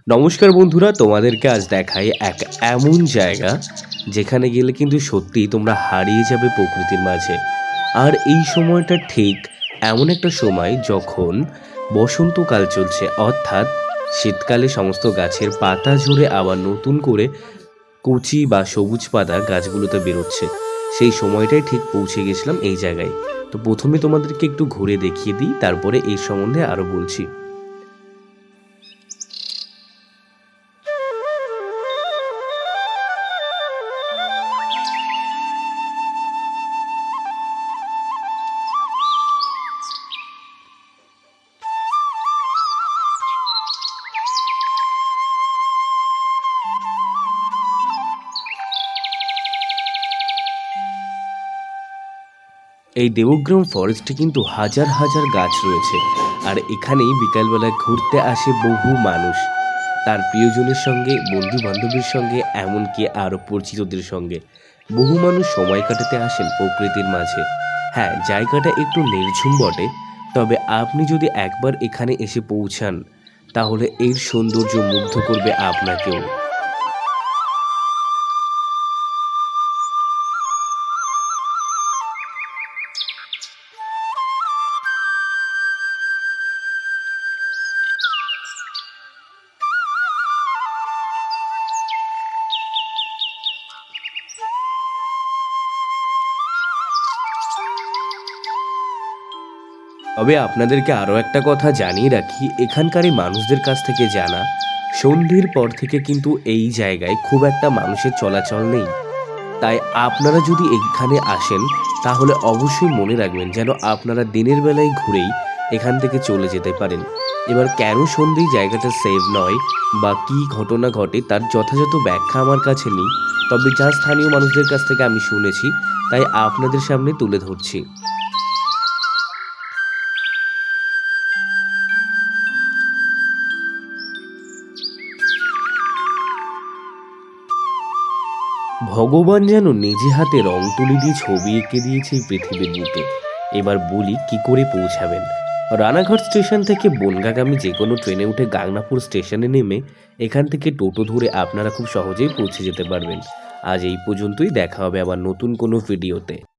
নমস্কার বন্ধুরা, তোমাদেরকে আজ দেখাই এক এমন জায়গা যেখানে গেলে কিন্তু সত্যিই তোমরা হারিয়ে যাবে প্রকৃতির মাঝে। আর এই সময়টা ঠিক এমন একটা সময় যখন বসন্তকাল চলছে, অর্থাৎ শীতকালে সমস্ত গাছের পাতা ঝরে আবার নতুন করে কচি বা সবুজ পাতা গাছগুলোতে বেরোচ্ছে। সেই সময়টাই ঠিক পৌঁছে গেছিলাম এই জায়গায়। তো প্রথমে তোমাদেরকে একটু ঘুরে দেখিয়ে দিই, তারপরে এই সম্বন্ধে আরও বলছি। এই দেবগ্রাম ফরেস্টে কিন্তু হাজার হাজার গাছ রয়েছে, আর এখানেই বিকালবেলায় ঘুরতে আসে বহু মানুষ তার প্রিয়জনের সঙ্গে, বন্ধু বান্ধবের সঙ্গে, এমনকি আরও পরিচিতদের সঙ্গে। বহু মানুষ সময় কাটাতে আসেন প্রকৃতির মাঝে। হ্যাঁ, জায়গাটা একটু নির্ঝুম বটে, তবে আপনি যদি একবার এখানে এসে পৌঁছান তাহলে এর সৌন্দর্য মুগ্ধ করবে আপনাকেও। তবে আপনাদেরকে আরও একটা কথা জানিয়ে রাখি, এখানকার এই মানুষদের কাছ থেকে জানা, সন্ধ্যের পর থেকে কিন্তু এই জায়গায় খুব একটা মানুষের চলাচল নেই। তাই আপনারা যদি এখানে আসেন তাহলে অবশ্যই মনে রাখবেন যেন আপনারা দিনের বেলায় ঘুরেই এখান থেকে চলে যেতে পারেন। এবার কেন সন্ধ্যেই জায়গাটা সেভ নয় বা কী ঘটনা ঘটে তার যথাযথ ব্যাখ্যা আমার কাছে নেই, তবে যা স্থানীয় মানুষদের কাছ থেকে আমি শুনেছি তাই আপনাদের সামনে তুলে ধরছি। ভগবান যেন নিজে হাতে রং তুলি দিয়ে ছবি এঁকে দিয়েছে এই পৃথিবীর বুকে। এবার বলি কি করে পৌঁছাবেন। রানাঘাট স্টেশন থেকে বনগাগামী যে কোনো ট্রেনে উঠে গাংনাপুর স্টেশনে নেমে এখান থেকে টোটো ধরে আপনারা খুব সহজেই পৌঁছে যেতে পারবেন। আজ এই পর্যন্তই, দেখা হবে আবার নতুন কোনো ভিডিওতে।